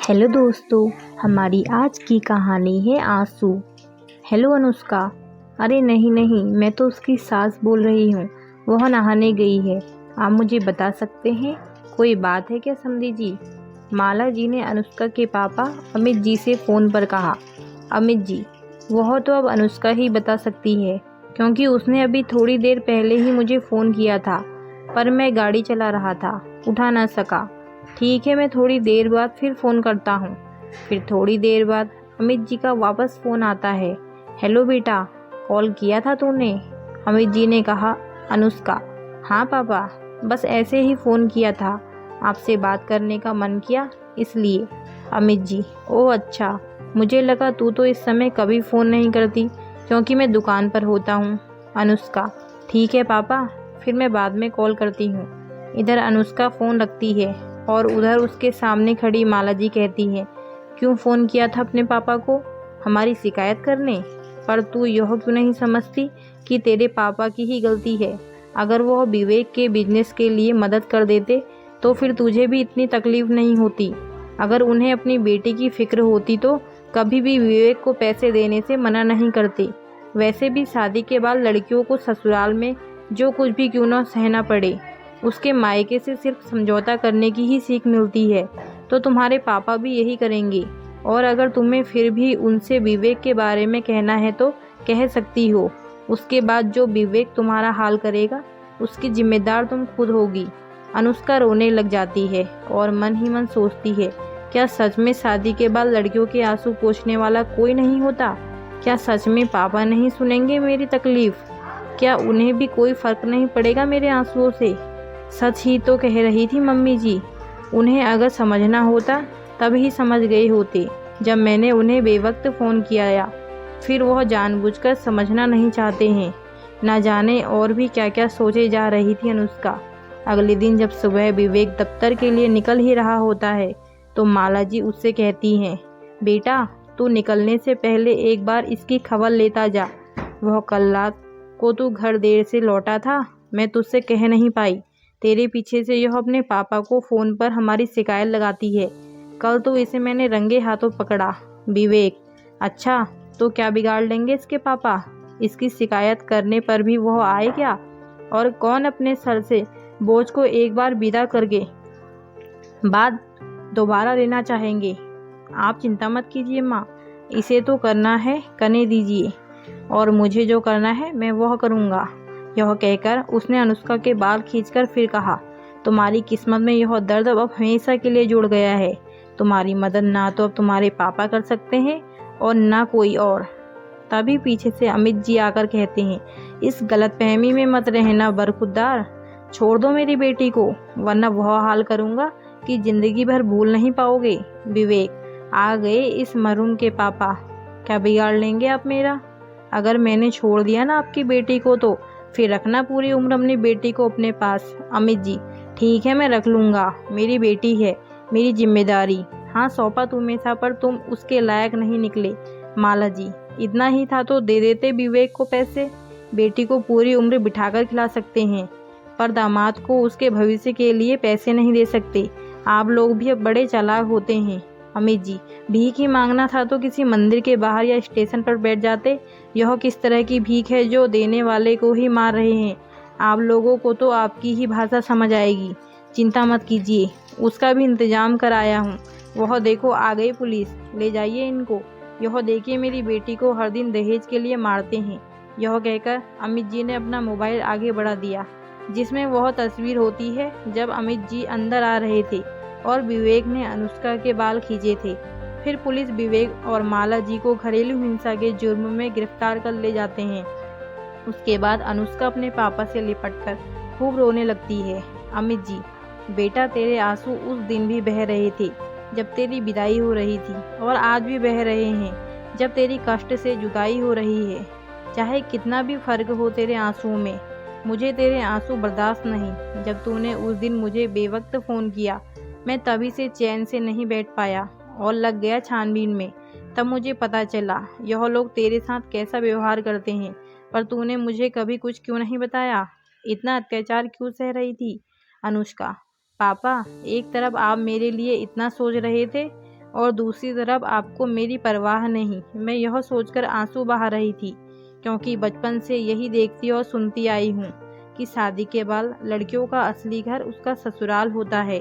Hello दोस्तों, हमारी आज की कहानी है आंसू। हेलो अनुष्का। अरे नहीं नहीं, मैं तो उसकी सास बोल रही हूँ। वह नहाने गई है। आप मुझे बता सकते हैं कोई बात है क्या समधी जी? माला जी ने अनुष्का के पापा अमित जी से फ़ोन पर कहा। अमित जी, वह तो अब अनुष्का ही बता सकती है, क्योंकि उसने अभी थोड़ी देर पहले ही मुझे फ़ोन किया था, पर मैं गाड़ी चला रहा था, उठा ना सका। ठीक है, मैं थोड़ी देर बाद फिर फ़ोन करता हूँ। फिर थोड़ी देर बाद अमित जी का वापस फ़ोन आता है। हेलो बेटा, कॉल किया था तूने? अमित जी ने कहा। अनुष्का, हाँ पापा, बस ऐसे ही फ़ोन किया था, आपसे बात करने का मन किया इसलिए। अमित जी, ओह अच्छा, मुझे लगा तू तो इस समय कभी फ़ोन नहीं करती, क्योंकि मैं दुकान पर होता हूँ। अनुष्का, ठीक है पापा, फिर मैं बाद में कॉल करती हूँ। इधर अनुष्का फ़ोन रखती है और उधर उसके सामने खड़ी माला जी कहती है, क्यों फ़ोन किया था अपने पापा को? हमारी शिकायत करने? पर तू यह क्यों नहीं समझती कि तेरे पापा की ही गलती है? अगर वह विवेक के बिजनेस के लिए मदद कर देते तो फिर तुझे भी इतनी तकलीफ़ नहीं होती। अगर उन्हें अपनी बेटी की फ़िक्र होती तो कभी भी विवेक को पैसे देने से मना नहीं करते। वैसे भी शादी के बाद लड़कियों को ससुराल में जो कुछ भी क्यों न सहना पड़े, उसके मायके से सिर्फ समझौता करने की ही सीख मिलती है, तो तुम्हारे पापा भी यही करेंगे। और अगर तुम्हें फिर भी उनसे विवेक के बारे में कहना है तो कह सकती हो। उसके बाद जो विवेक तुम्हारा हाल करेगा उसकी जिम्मेदार तुम खुद होगी। अनुष्का रोने लग जाती है और मन ही मन सोचती है, क्या सच में शादी के बाद लड़कियों के आंसू पोंछने वाला कोई नहीं होता? क्या सच में पापा नहीं सुनेंगे मेरी तकलीफ? क्या उन्हें भी कोई फर्क नहीं पड़ेगा मेरे आंसुओं से? सच ही तो कह रही थी मम्मी जी। उन्हें अगर समझना होता तब ही समझ गए होते, जब मैंने उन्हें बेवक्त फ़ोन किया। फिर वह जानबूझकर समझना नहीं चाहते हैं। ना जाने और भी क्या क्या सोचे जा रही थी अनुष्का। अगले दिन जब सुबह विवेक दफ्तर के लिए निकल ही रहा होता है तो माला जी उससे कहती हैं, बेटा तू निकलने से पहले एक बार इसकी खबर लेता जा। वह कल रात को तू घर देर से लौटा था, मैं तुझसे कह नहीं पाई। तेरे पीछे से यह अपने पापा को फ़ोन पर हमारी शिकायत लगाती है। कल तो इसे मैंने रंगे हाथों पकड़ा। विवेक, अच्छा तो क्या बिगाड़ लेंगे इसके पापा? इसकी शिकायत करने पर भी वह आए क्या? और कौन अपने सर से बोझ को एक बार विदा करके बाद दोबारा लेना चाहेंगे? आप चिंता मत कीजिए माँ, इसे तो करना है करने दीजिए, और मुझे जो करना है मैं वह करूँगा। यह कहकर उसने अनुष्का के बाल खींचकर फिर कहा, तुम्हारी किस्मत में यह दर्द अब हमेशा के लिए जुड़ गया है। तुम्हारी मदद ना तो अब तुम्हारे पापा कर सकते हैं और ना कोई और। तभी पीछे से अमित जी आकर कहते हैं, इस गलतफहमी में मत रहना बरखुरदार, छोड़ दो मेरी बेटी को, वरना वह हाल करूँगा कि ज़िंदगी भर भूल नहीं पाओगे। विवेक, आ गए इस मरूम के पापा, क्या बिगाड़ लेंगे आप मेरा? अगर मैंने छोड़ दिया ना आपकी बेटी को तो फिर रखना पूरी उम्र अपनी बेटी को अपने पास। अमित जी, ठीक है मैं रख लूँगा, मेरी बेटी है, मेरी जिम्मेदारी। हाँ सौंपा तुम्हें था, पर तुम उसके लायक नहीं निकले। माला जी, इतना ही था तो दे देते विवेक को पैसे, बेटी को पूरी उम्र बिठाकर खिला सकते हैं, पर दामाद को उसके भविष्य के लिए पैसे नहीं दे सकते। आप लोग भी अब बड़े चालाक होते हैं। अमित जी, भीख ही मांगना था तो किसी मंदिर के बाहर या स्टेशन पर बैठ जाते। यह किस तरह की भीख है जो देने वाले को ही मार रहे हैं? आप लोगों को तो आपकी ही भाषा समझ आएगी। चिंता मत कीजिए, उसका भी इंतजाम कराया हूँ। वह देखो आ गई पुलिस, ले जाइए इनको। यह देखिए मेरी बेटी को हर दिन दहेज के लिए मारते हैं। यह कहकर अमित जी ने अपना मोबाइल आगे बढ़ा दिया, जिसमें वह तस्वीर होती है जब अमित जी अंदर आ रहे थे और विवेक ने अनुष्का के बाल खींचे थे। फिर पुलिस विवेक और माला जी को घरेलू हिंसा के जुर्म में गिरफ्तार कर ले जाते हैं। उसके बाद अनुष्का अपने पापा से लिपटकर खूब रोने लगती है। अमित जी, बेटा तेरे आंसू उस दिन भी बह रहे थे जब तेरी विदाई हो रही थी, और आज भी बह रहे हैं जब तेरी कष्ट से जुदाई हो रही है। चाहे कितना भी फर्क हो तेरे आंसुओं में, मुझे तेरे आंसू बर्दाश्त नहीं। जब तूने उस दिन मुझे बेवक्त फ़ोन किया, मैं तभी से चैन से नहीं बैठ पाया और लग गया छानबीन में। तब मुझे पता चला यह लोग तेरे साथ कैसा व्यवहार करते हैं, पर तूने मुझे कभी कुछ क्यों नहीं बताया? इतना अत्याचार क्यों सह रही थी? अनुष्का, पापा, एक तरफ आप मेरे लिए इतना सोच रहे थे और दूसरी तरफ आपको मेरी परवाह नहीं। मैं यह सोचकर आंसू बहा रही थी, क्योंकि बचपन से यही देखती और सुनती आई हूँ कि शादी के बाद लड़कियों का असली घर उसका ससुराल होता है।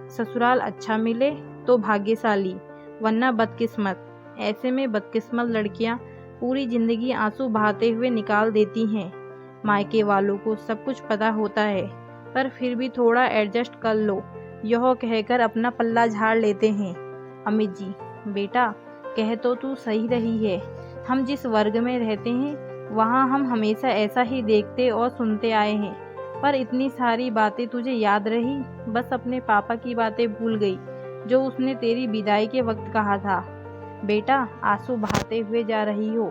ससुराल अच्छा मिले तो भाग्यशाली, वरना बदकिस्मत। ऐसे में बदकिस्मत लड़कियाँ पूरी जिंदगी आंसू बहाते हुए निकाल देती हैं। मायके वालों को सब कुछ पता होता है, पर फिर भी थोड़ा एडजस्ट कर लो, यह कहकर अपना पल्ला झाड़ लेते हैं। अमित जी, बेटा, कह तो तू सही रही है। हम जिस वर्ग में रहते हैं वहाँ हम हमेशा ऐसा ही देखते और सुनते आए हैं। पर इतनी सारी बातें तुझे याद रही? बस अपने पापा की बातें भूल गई जो उसने तेरी विदाई के वक्त कहा था। बेटा, आंसू बहाते हुए जा रही हो,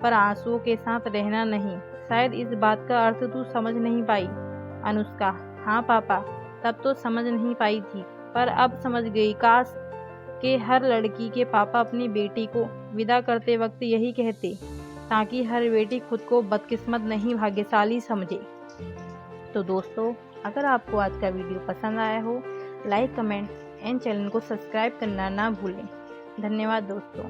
पर आंसुओं के साथ रहना नहीं। शायद इस बात का अर्थ तू समझ नहीं पाई। अनुष्का, हाँ पापा, तब तो समझ नहीं पाई थी, पर अब समझ गई। काश कि हर लड़की के पापा अपनी बेटी को विदा करते वक्त यही कहते, ताकि हर बेटी खुद को बदकिस्मत नहीं भाग्यशाली समझे। तो दोस्तों, अगर आपको आज का वीडियो पसंद आया हो, लाइक, कमेंट एंड चैनल को सब्सक्राइब करना ना भूलें। धन्यवाद दोस्तों।